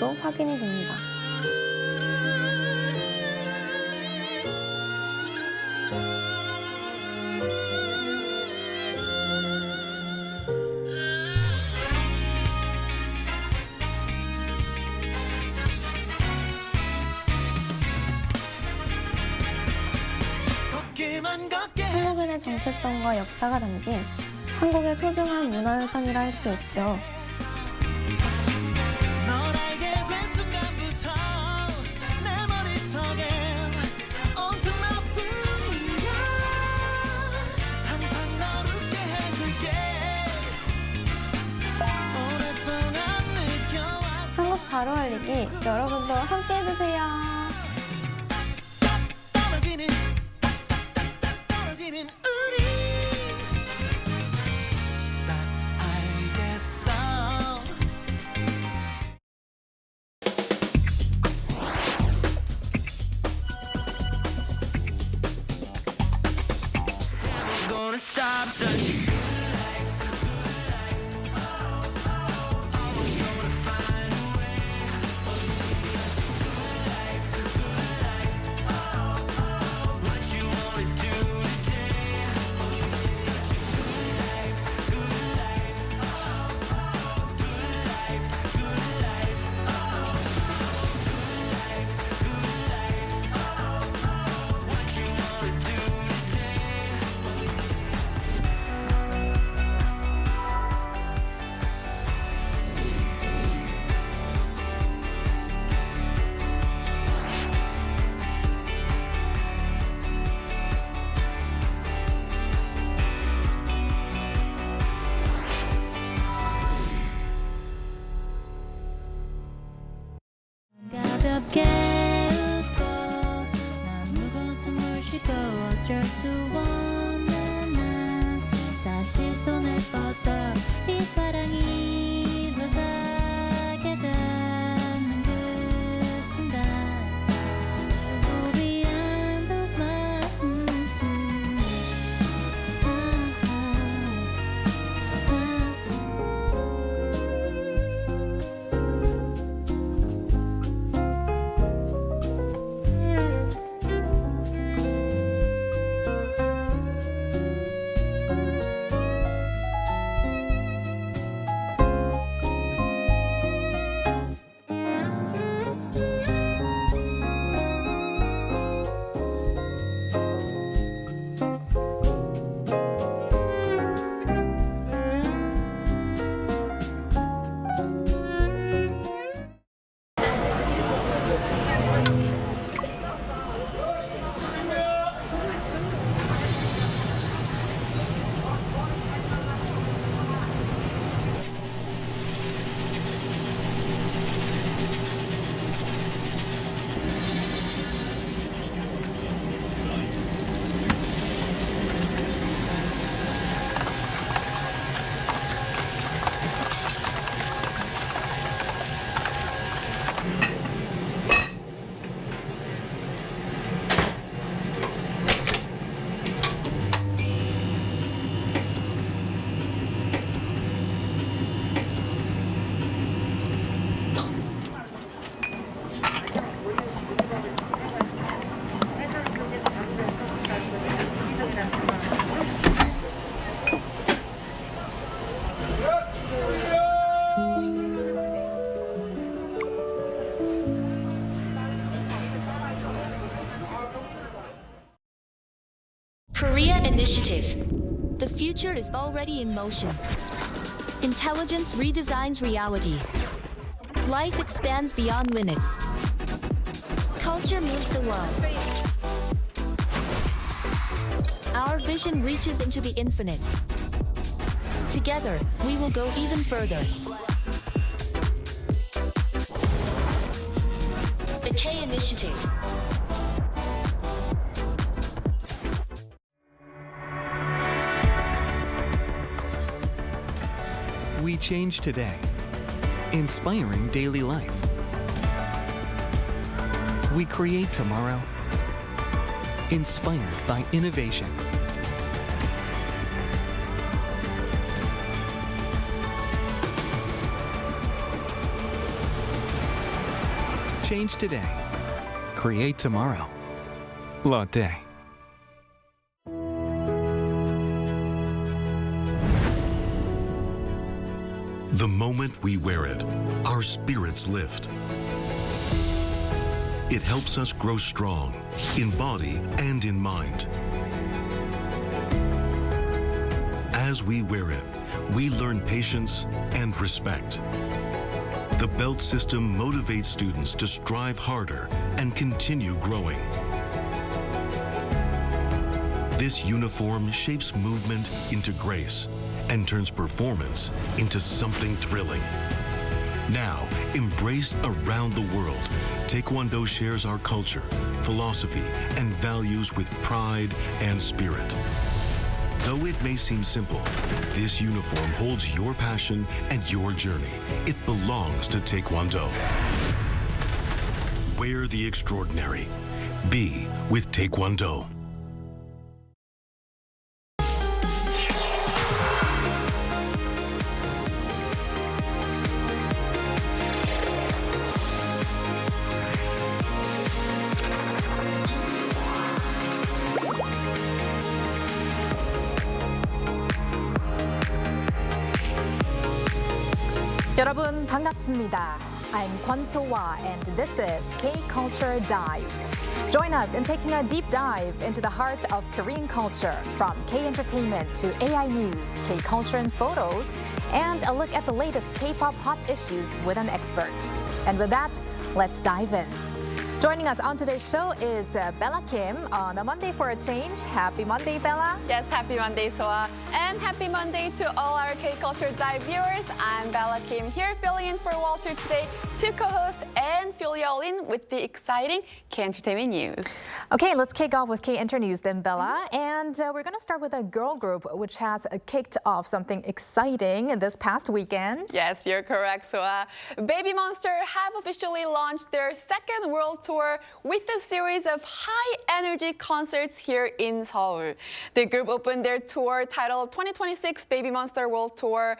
모습도 확인이 됩니다. 한국인의 정체성과 역사가 담긴 한국의 소중한 문화유산이라 할 수 있죠. 한국 바로 알리기, 여러분도 함께 해주세요. 가볍게 웃고 난 무거운 숨을 쉬고 어쩔 수 없는 난 다시 손을 뻗어 이 사랑이 너닿게 닿는 그 순간 We end of my Korea Initiative. The future is already in motion. Intelligence redesigns reality. Life expands beyond limits. Culture moves the world. Our vision reaches into the infinite. Together, we will go even further. The K Initiative. We change today, inspiring daily life. We create tomorrow, inspired by innovation. change today. Create tomorrow. Lotte. The moment we wear it, our spirits lift. It helps us grow strong in body and in mind. As we wear it, we learn patience and respect. The belt system motivates students to strive harder and continue growing. This uniform shapes movement into grace and turns performance into something thrilling. Now, embraced around the world, Taekwondo shares our culture, philosophy, and values with pride and spirit. Though it may seem simple, this uniform holds your passion and your journey. It belongs to Taekwondo. Wear the extraordinary. Be with Taekwondo. 여러분 반갑습니다. I'm Kwon So-hwa and this is K-Culture Dive. Join us in taking a deep dive into the heart of Korean culture, from K-entertainment to AI news, K-culture and photos, and a look at the latest K-pop hot issues with an expert. And with that, let's dive in. Joining us on today's show is Bella Kim on a Monday for a change. Happy Monday, Bella. Yes, happy Monday, Soa. And happy Monday to all our K-Culture Dive viewers. I'm Bella Kim here filling in for Walter today to co-host and fill you all in with the exciting K-Entertainment news. Okay, let's kick off with K-Enter News then, Bella. And we're going to start with a girl group which has kicked off something exciting this past weekend. Yes, you're correct, Soa. BABYMONSTER have officially launched their second world tour with a series of high-energy concerts here in Seoul. The group opened their tour titled 2026 BABYMONSTER World Tour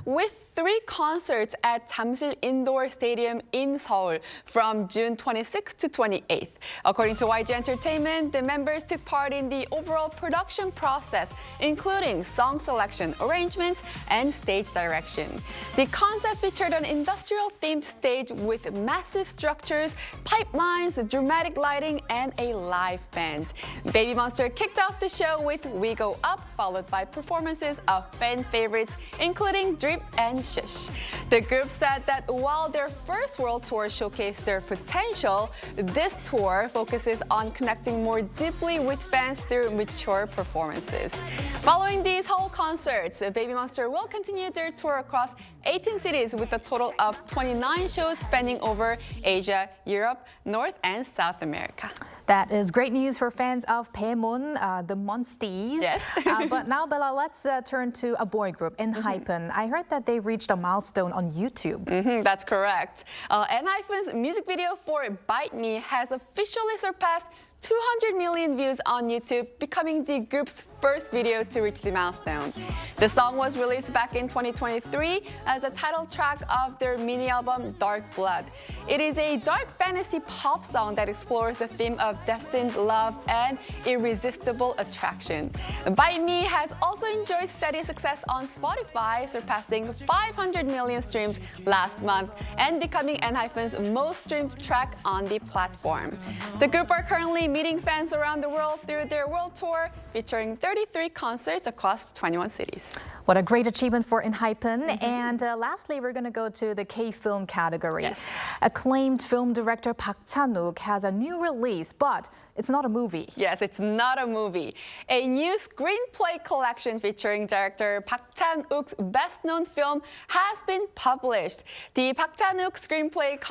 with 3 concerts at Jamsil Indoor Stadium in Seoul from June 26th to 28th. According to YG Entertainment, the members took part in the overall production process, including song selection, arrangement, and stage direction. The concept featured an industrial-themed stage with massive structures, pipelines, dramatic lighting, and a live band. BABYMONSTER kicked off the show with We Go Up, followed by performances of fan favorites, including Drip and Shush. The group said that while their first world tour showcased their potential, this tour focuses on connecting more deeply with fans through mature performances. Following these whole concerts, BABYMONSTER will continue their tour across 18 cities with a total of 29 shows spanning over Asia, Europe, North and South America. That is great news for fans of Baemon, the Monsties. Yes. But now, Bella, let's turn to a boy group, ENHYPEN. I heard that they reached a milestone on YouTube. That's correct. ENHYPEN's music video for Bite Me has officially surpassed 200 million views on YouTube, becoming the group's first video to reach the milestone. The song was released back in 2023 as a title track of their mini album Dark Blood. It is a dark fantasy pop song that explores the theme of destined love and irresistible attraction. Bite Me has also enjoyed steady success on Spotify, surpassing 500 million streams last month and becoming ENHYPEN's most streamed track on the platform. The group are currently meeting fans around the world through their world tour, featuring 33 concerts across 21 cities. What a great achievement for ENHYPEN. And lastly, we're going to go to the K-film category. Yes. Acclaimed film director Park Chan-wook has a new release, but it's not a movie. Yes, it's not a movie. A new screenplay collection featuring director Park Chan-wook's best-known film has been published. The Park Chan-wook screenplay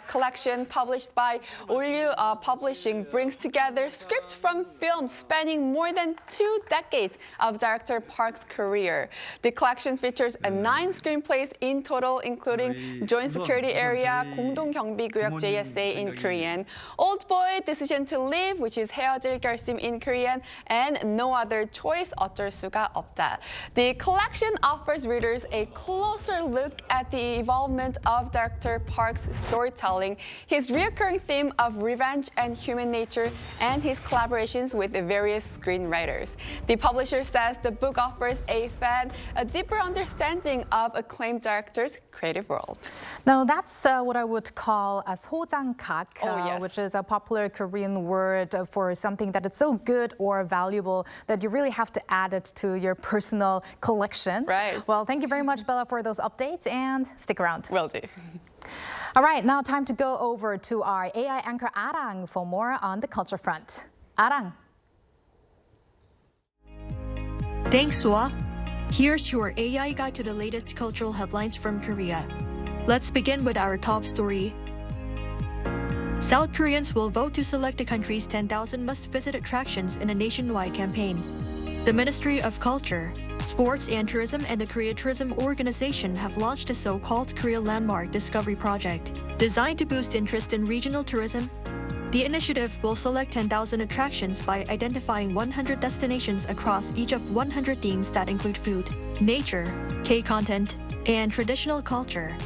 collection, published by Olyu Publishing, brings together scripts from films spanning more than 2 decades of director Park's career. The collection features 9 screenplays in total, including Joint Security Area, 공동경비구역 JSA in Korean, Old Boy, Decision to Live, Leave, which is 헤어질 결심 in Korean, and No Other Choice, 어쩔 수가 없다. The collection offers readers a closer look at the involvement of Director Park's storytelling, his recurring theme of revenge and human nature, and his collaborations with the various screenwriters. The publisher says the book offers a fan a deeper understanding of acclaimed directors' creative world. Now, that's what I would call a 소장각, yes. which is a popular Korean word for something that is so good or valuable that you really have to add it to your personal collection. Right. Well, thank you very much, Bella, for those updates, and stick around. Will do. All right, now time to go over to our AI anchor Arirang for more on the culture front. Arirang. Thanks, Sua. Here's your AI guide to the latest cultural headlines from Korea. Let's begin with our top story. South Koreans will vote to select the country's 10,000 must-visit attractions in a nationwide campaign. The Ministry of Culture, Sports and Tourism and the Korea Tourism Organization have launched a so-called Korea Landmark Discovery Project, designed to boost interest in regional tourism. The initiative will select 10,000 attractions by identifying 100 destinations across each of 100 themes that include food, nature, K-content, and traditional culture.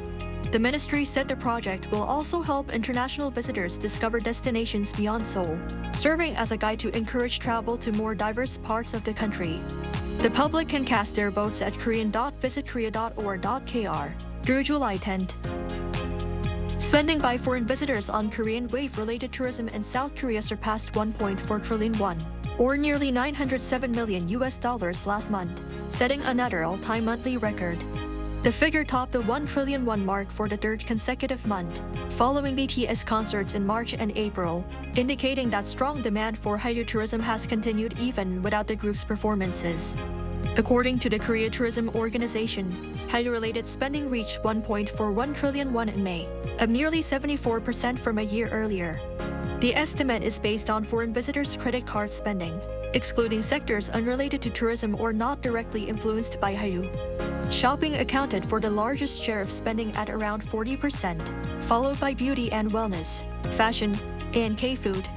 The ministry said the project will also help international visitors discover destinations beyond Seoul, serving as a guide to encourage travel to more diverse parts of the country. The public can cast their votes at korean.visitkorea.or.kr through July 10th. Spending by foreign visitors on Korean wave-related tourism in South Korea surpassed 1.4 trillion won, or nearly $907 million last month, setting another all-time monthly record. The figure topped the 1 trillion won mark for the third consecutive month, following BTS concerts in March and April, indicating that strong demand for Hallyu tourism has continued even without the group's performances. According to the Korea Tourism Organization, Hallyu-related spending reached 1.41 trillion won in May, up nearly 74% from a year earlier. The estimate is based on foreign visitors' credit card spending, excluding sectors unrelated to tourism or not directly influenced by Hallyu. Shopping accounted for the largest share of spending at around 40%, followed by beauty and wellness, fashion, and K-food.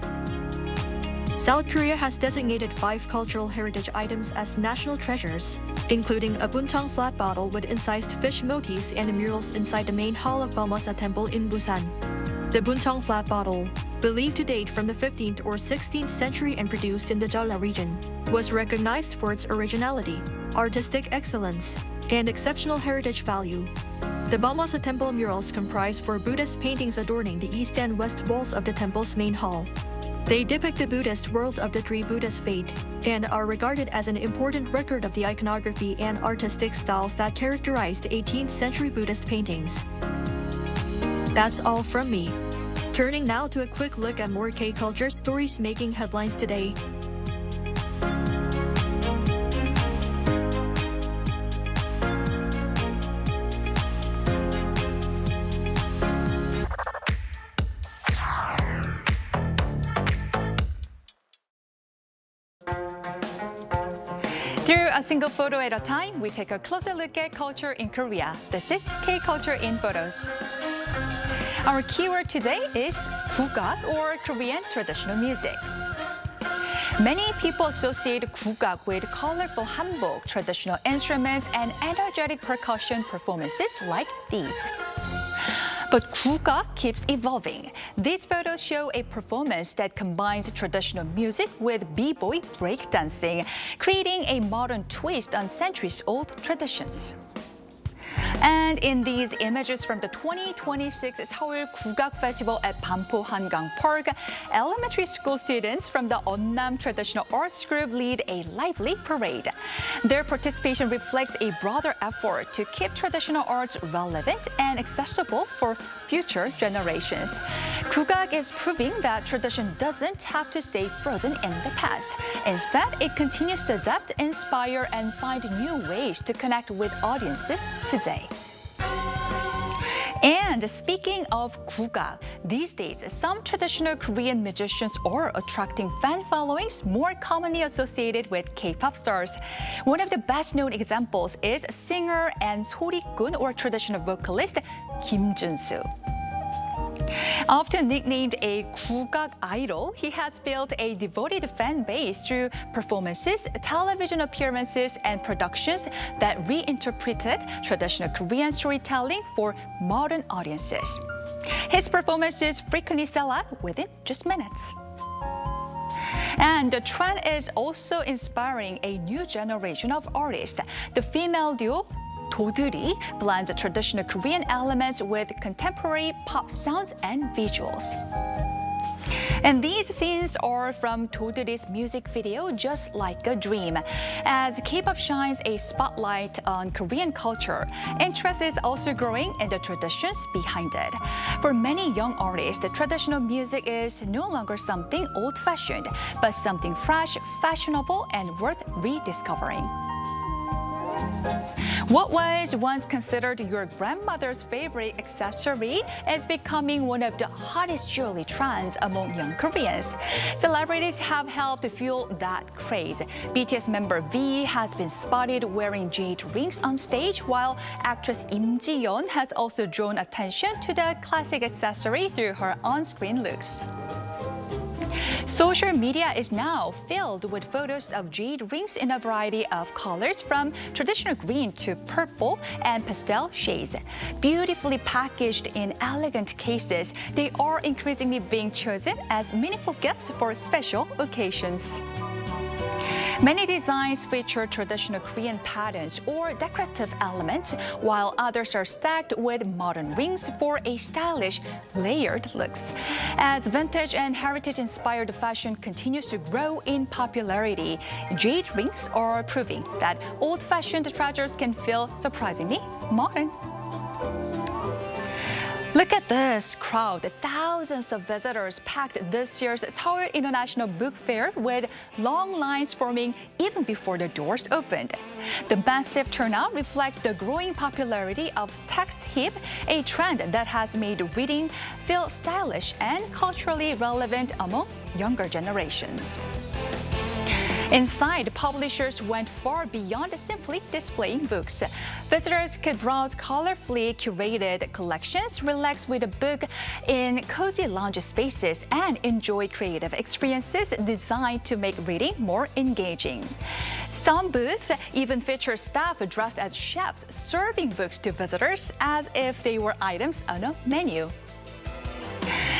South Korea has designated 5 cultural heritage items as national treasures, including a buncheong flat bottle with incised fish motifs and murals inside the main hall of BABYMONSTER Temple in Busan. The buncheong flat bottle, believed to date from the 15th or 16th century and produced in the Jeolla region, was recognized for its originality, artistic excellence, and exceptional heritage value. The BABYMONSTER Temple murals comprise 4 Buddhist paintings adorning the east and west walls of the temple's main hall. They depict the Buddhist world of the 3 Buddhist faith and are regarded as an important record of the iconography and artistic styles that characterized 18th century Buddhist paintings. That's all from me. Turning now to a quick look at more K-culture stories making headlines today. Through a single photo at a time, we take a closer look at culture in Korea. This is K-Culture in Photos. Our keyword today is gugak, or Korean traditional music. Many people associate gugak with colorful hanbok, traditional instruments, and energetic percussion performances like these. But gugak keeps evolving. These photos show a performance that combines traditional music with b-boy breakdancing, creating a modern twist on centuries-old traditions. And in these images from the 2026 Seoul Gugak Festival at Banpo Hangang Park, elementary school students from the Eonnam Traditional Arts Group lead a lively parade. Their participation reflects a broader effort to keep traditional arts relevant and accessible for future generations. Gugak is proving that tradition doesn't have to stay frozen in the past. Instead, it continues to adapt, inspire, and find new ways to connect with audiences today. And speaking of gugak, these days, some traditional Korean musicians are attracting fan followings more commonly associated with K-pop stars. One of the best-known examples is singer and 소리꾼, or traditional vocalist, Kim Jun-soo. Often nicknamed a gugak idol, he has built a devoted fan base through performances, television appearances, and productions that reinterpreted traditional Korean storytelling for modern audiences. His performances frequently sell out within just minutes. And the trend is also inspiring a new generation of artists. The female duo 도들이 blends traditional Korean elements with contemporary pop sounds and visuals. And these scenes are from 도들이's music video, Just Like a Dream. As K-pop shines a spotlight on Korean culture, interest is also growing in the traditions behind it. For many young artists, the traditional music is no longer something old-fashioned, but something fresh, fashionable, and worth rediscovering. What was once considered your grandmother's favorite accessory is becoming one of the hottest jewelry trends among young Koreans. Celebrities have helped fuel that craze. BTS member V has been spotted wearing jade rings on stage, while actress Im Ji-yeon has also drawn attention to the classic accessory through her on-screen looks. Social media is now filled with photos of jade rings in a variety of colors, from traditional green to purple and pastel shades. Beautifully packaged in elegant cases, they are increasingly being chosen as meaningful gifts for special occasions. Many designs feature traditional Korean patterns or decorative elements, while others are stacked with modern rings for a stylish, layered looks. As vintage and heritage-inspired fashion continues to grow in popularity, jade rings are proving that old-fashioned treasures can feel surprisingly modern. Look at this crowd. Thousands of visitors packed this year's Seoul International Book Fair, with long lines forming even before the doors opened. The massive turnout reflects the growing popularity of text hip, a trend that has made reading feel stylish and culturally relevant among younger generations. Inside, publishers went far beyond simply displaying books. Visitors could browse colorfully curated collections, relax with a book in cozy lounge spaces, and enjoy creative experiences designed to make reading more engaging. Some booths even feature staff dressed as chefs serving books to visitors as if they were items on a menu.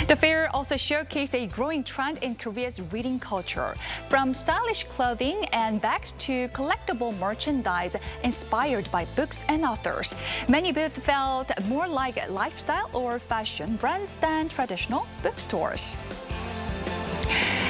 The fair also showcased a growing trend in Korea's reading culture, from stylish clothing and bags to collectible merchandise inspired by books and authors. Many booths felt more like lifestyle or fashion brands than traditional bookstores.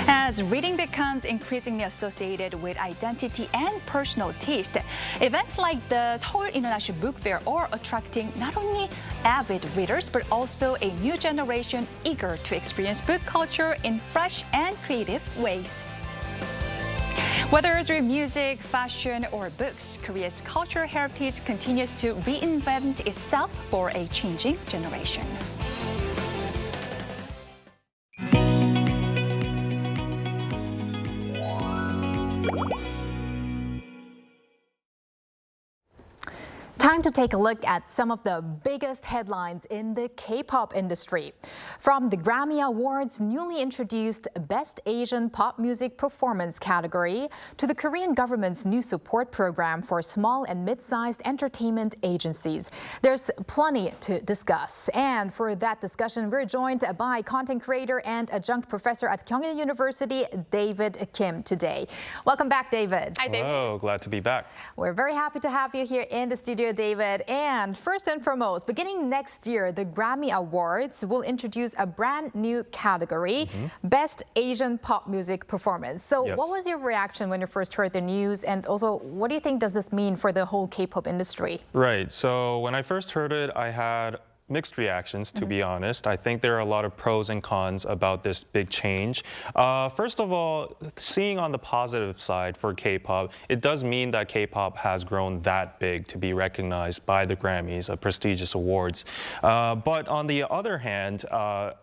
As reading becomes increasingly associated with identity and personal taste, events like the Seoul International Book Fair are attracting not only avid readers, but also a new generation eager to experience book culture in fresh and creative ways. Whether through music, fashion, or books, Korea's cultural heritage continues to reinvent itself for a changing generation. Time to take a look at some of the biggest headlines in the K-pop industry. From the Grammy Awards' newly introduced Best Asian Pop Music Performance category to the Korean government's new support program for small and mid-sized entertainment agencies, there's plenty to discuss. And for that discussion, we're joined by content creator and adjunct professor at Kyungil University, David Kim, today. Welcome back, David. Hi, David. Hello, glad to be back. We're very happy to have you here in the studio, David. And first and foremost, beginning next year, the Grammy Awards will introduce a brand new category, Best Asian Pop Music Performance. So what was your reaction when you first heard the news? And also, what do you think does this mean for the whole K-pop industry? Right, so when I first heard it, I had mixed reactions, to be honest. I think there are a lot of pros and cons about this big change. First of all, seeing on the positive side for K-pop, it does mean that K-pop has grown that big to be recognized by the Grammys, prestigious awards. But on the other hand,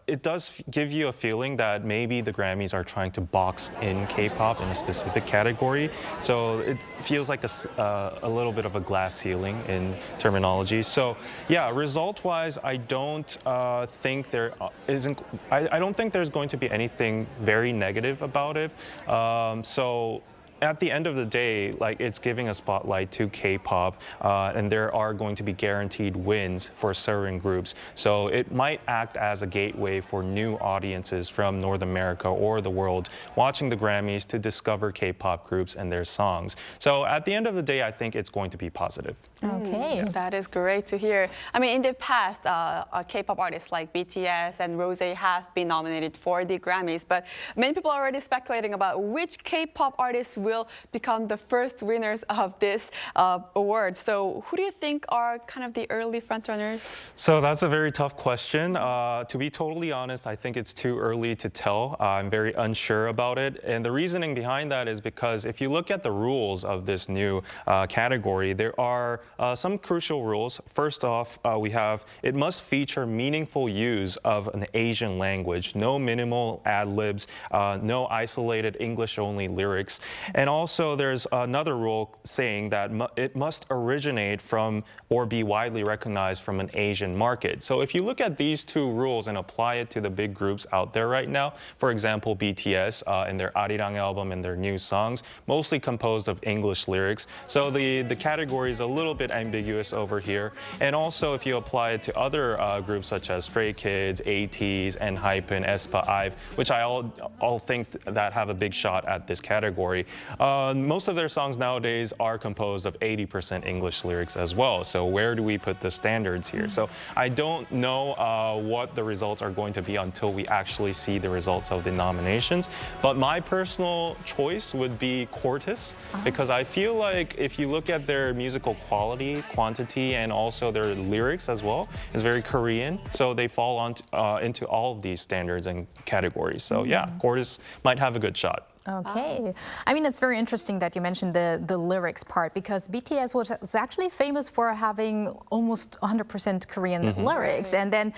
it does give you a feeling that maybe the Grammys are trying to box in K-pop in a specific category. So it feels like a little bit of a glass ceiling in terminology. So yeah, result-wise, wise, I don't think there isn't. I don't think there's going to be anything very negative about it. So. At the end of the day, like it's giving a spotlight to K-pop, and there are going to be guaranteed wins for certain groups. So it might act as a gateway for new audiences from North America or the world watching the Grammys to discover K-pop groups and their songs. So at the end of the day, I think it's going to be positive. Okay. That is great to hear. I mean, in the past, K-pop artists like BTS and Rose have been nominated for the Grammys, but many people are already speculating about which K-pop artists will become the first winners of this award. So who do you think are kind of the early frontrunners? So that's a very tough question. To be totally honest, I think it's too early to tell. I'm very unsure about it. And the reasoning behind that is because if you look at the rules of this new category, there are some crucial rules. First off, we have it must feature meaningful use of an Asian language, no minimal ad-libs, no isolated English-only lyrics. And also there's another rule saying that it must originate from or be widely recognized from an Asian market. So if you look at these two rules and apply it to the big groups out there right now, for example, BTS and their Arirang album and their new songs, mostly composed of English lyrics. So the category is a little bit ambiguous over here. And also if you apply it to other groups such as Stray Kids, ATEEZ, ENHYPEN, aespa, IVE, which I all think that have a big shot at this category. Most of their songs nowadays are composed of 80% English lyrics as well. So where do we put the standards here? So I don't know what the results are going to be until we actually see the results of the nominations. But my personal choice would be Cortis, because I feel like if you look at their musical quality, quantity, and also their lyrics as well, is very Korean. So they fall on into all of these standards and categories. So yeah, Cortis might have a good shot. Okay. I mean, it's very interesting that you mentioned the lyrics part, because BTS was actually famous for having almost 100% Korean lyrics. And then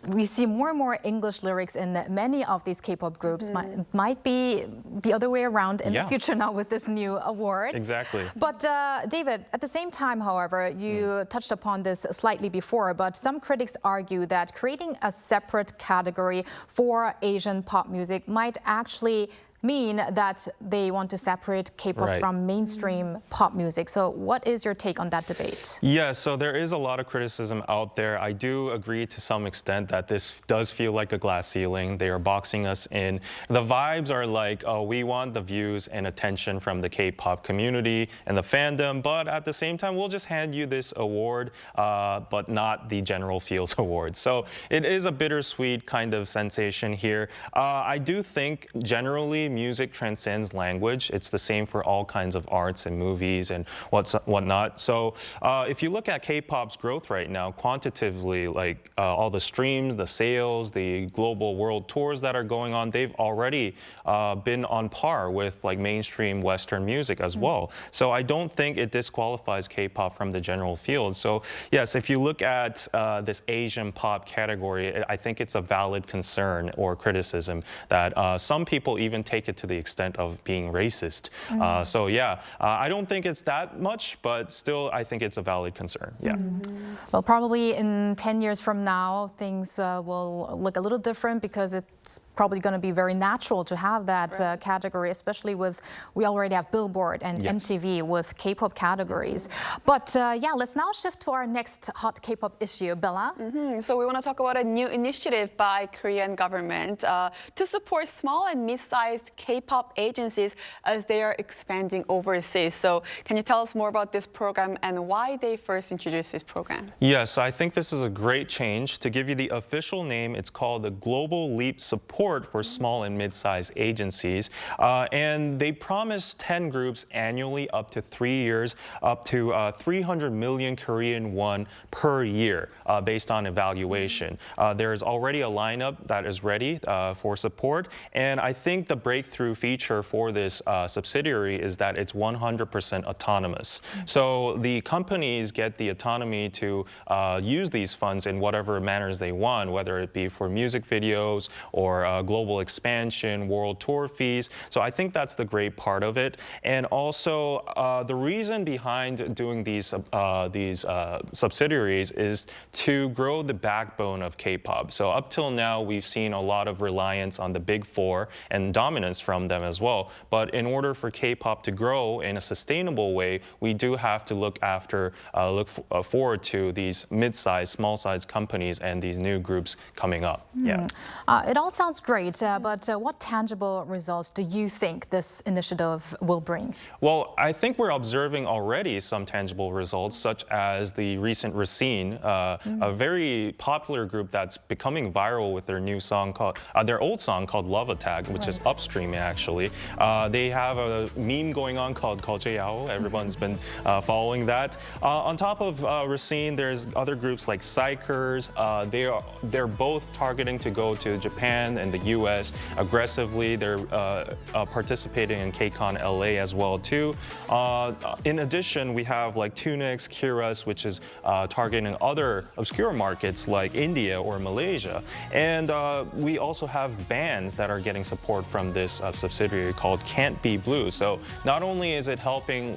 we see more and more English lyrics in many of these K-pop groups. Might be the other way around in the future now with this new award. Exactly. But David, at the same time, however, you touched upon this slightly before, but some critics argue that creating a separate category for Asian pop music might actually mean that they want to separate K-pop from mainstream pop music. So what is your take on that debate? Yeah, so there is a lot of criticism out there. I do agree to some extent that this does feel like a glass ceiling. They are boxing us in. The vibes are like, oh, we want the views and attention from the K-pop community and the fandom, but at the same time, we'll just hand you this award, but not the General Fields Award. So it is a bittersweet kind of sensation here. I do think generally music transcends language. It's the same for all kinds of arts and movies and whatnot. So if you look at K-pop's growth right now, quantitatively, like all the streams, the sales, the global world tours that are going on, they've already been on par with like mainstream Western music as well. So I don't think it disqualifies K-pop from the general field. So yes, if you look at this Asian pop category, I think it's a valid concern or criticism that some people even take it to the extent of being racist. So yeah, I don't think it's that much, but still I think it's a valid concern. Yeah. Well, probably in 10 years from now, things will look a little different, because it's probably going to be very natural to have that category, especially with, we already have Billboard and MTV with K-pop categories. But yeah, let's now shift to our next hot K-pop issue. Bella? So we want to talk about a new initiative by Korean government to support small and mid-sized K-pop agencies as they are expanding overseas. So can you tell us more about this program and why they first introduced this program? Yes, I think this is a great change. To give you the official name, it's called the Global Leap Support for Small and Mid-sized Agencies. And they promise 10 groups annually up to 3 years, up to 300 million Korean won per year based on evaluation. There is already a lineup that is ready for support. And I think the breakthrough breakthrough feature for this subsidiary is that it's 100% autonomous. So the companies get the autonomy to use these funds in whatever manners they want, whether it be for music videos or global expansion, world tour fees. So I think that's the great part of it. And also the reason behind doing these subsidiaries is to grow the backbone of K-pop. So up till now, we've seen a lot of reliance on the big four and dominance from them as well. But in order for K-pop to grow in a sustainable way, we do have to look forward to these mid-sized, small-sized companies and these new groups coming up. Yeah. It all sounds great, but what tangible results do you think this initiative will bring? Well, I think we're observing already some tangible results, such as the recent Racine, a very popular group that's becoming viral with their new song called, their old song called Love Attack, which is upstream actually. They have a meme going on called Yao. Everyone's been following that. On top of Racine, there's other groups like Psychers. They're both targeting to go to Japan and the US aggressively. They're participating in KCON LA as well too. In addition, we have like Tunix, Kiras, which is targeting other obscure markets like India or Malaysia. And we also have bands that are getting support from this subsidiary called Can't Be Blue. So not only is it helping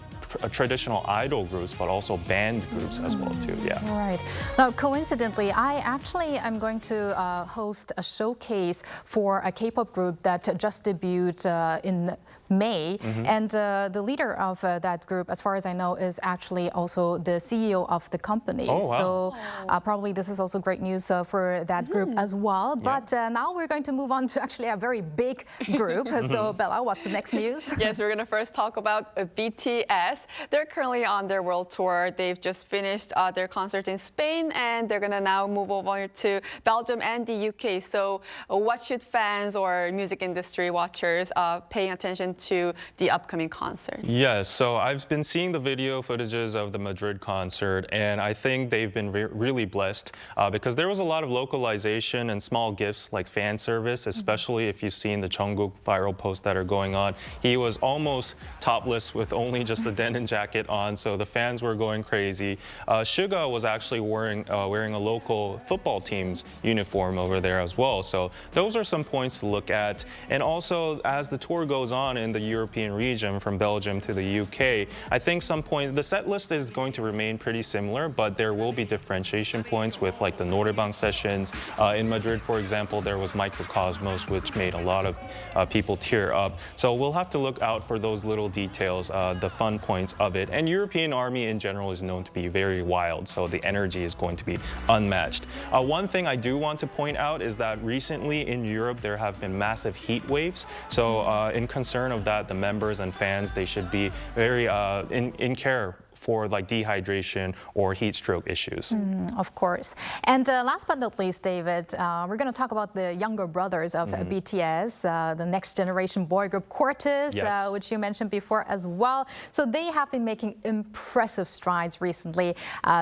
traditional idol groups, but also band groups as well too. Yeah. Right. Now, coincidentally, I actually am going to host a showcase for a K-pop group that just debuted in May, and the leader of that group, as far as I know, is actually also the CEO of the company. Oh, wow. So probably this is also great news for that group as well. But now we're going to move on to actually a very big group. So Bella, what's the next news? Yes, we're going to first talk about BTS. They're currently on their world tour. They've just finished their concert in Spain, and they're going to now move over to Belgium and the UK. So what should fans or music industry watchers paying attention to the upcoming concert? Yes, so I've been seeing the video footages of the Madrid concert, and I think they've been really blessed because there was a lot of localization and small gifts like fan service, especially if you've seen the Jungkook viral posts that are going on. He was almost topless with only just a denim jacket on, so the fans were going crazy. Suga was actually wearing a local football team's uniform over there as well, so those are some points to look at. And also, as the tour goes on in the European region from Belgium to the UK, I think some points, the set list is going to remain pretty similar, but there will be differentiation points with like the Norebang sessions. In Madrid, for example, there was Microcosmos, which made a lot of people tear up. So we'll have to look out for those little details, the fun points of it. And European Army in general is known to be very wild, so the energy is going to be unmatched. One thing I do want to point out is that recently in Europe, there have been massive heat waves. So in concern of that, the members and fans, they should be very in care for like dehydration or heat stroke issues. Of course. And last but not least, David, we're going to talk about the younger brothers of BTS, the next generation boy group Quartus, which you mentioned before as well. So they have been making impressive strides recently.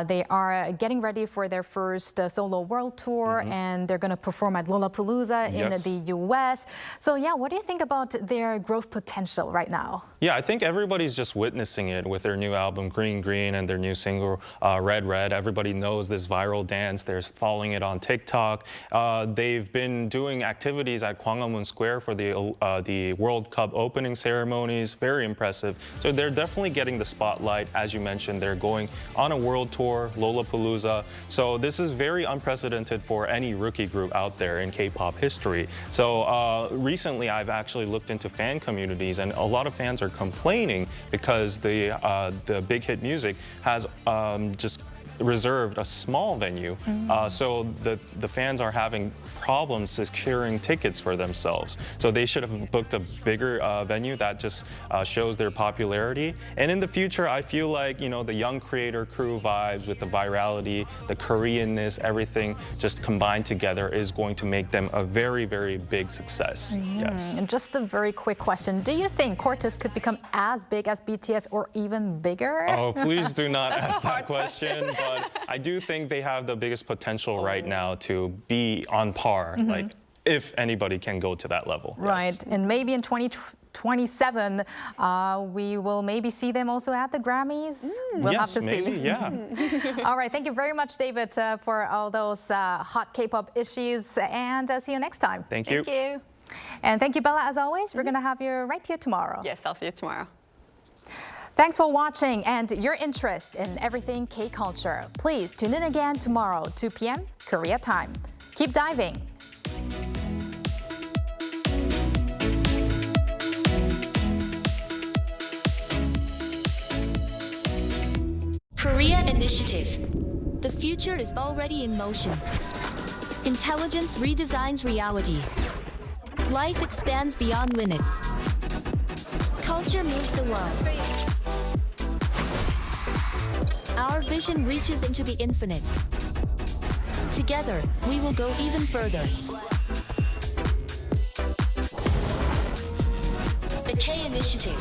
They are getting ready for their first solo world tour, and they're going to perform at Lollapalooza in the US. So yeah, what do you think about their growth potential right now? Yeah, I think everybody's just witnessing it with their new album Green Green and their new single Red Red. Everybody knows this viral dance. They're following it on TikTok. They've been doing activities at Gwanghwamun Square for the World Cup opening ceremonies. Very impressive. So they're definitely getting the spotlight. As you mentioned, they're going on a world tour, Lollapalooza. So this is very unprecedented for any rookie group out there in K-pop history. So recently, I've actually looked into fan communities, and a lot of fans are complaining because the big hit music has just reserved a small venue. So the fans are having problems securing tickets for themselves. So they should have booked a bigger venue that just shows their popularity. And in the future, I feel like, you know, the young creator crew vibes with the virality, the Koreanness, everything just combined together is going to make them a very, very big success. Yes. And just a very quick question. Do you think Quartus could become as big as BTS or even bigger? Oh, please do not ask that question. But I do think they have the biggest potential right now to be on par, like if anybody can go to that level. Right, Yes. and maybe in 2027, we will maybe see them also at the Grammys. We'll have Yes, to maybe, see. yeah. All right, thank you very much, David, for all those hot K-pop issues, and see you next time. Thank you. Thank you. And thank you, Bella, as always. We're going to have you right here tomorrow. Yes, I'll see you tomorrow. Thanks for watching and your interest in everything K-culture. Please tune in again tomorrow, 2 p.m. Korea time. Keep diving. Korea Initiative. The future is already in motion. Intelligence redesigns reality. Life expands beyond limits. Culture moves the world. Our vision reaches into the infinite. Together, we will go even further. The K Initiative.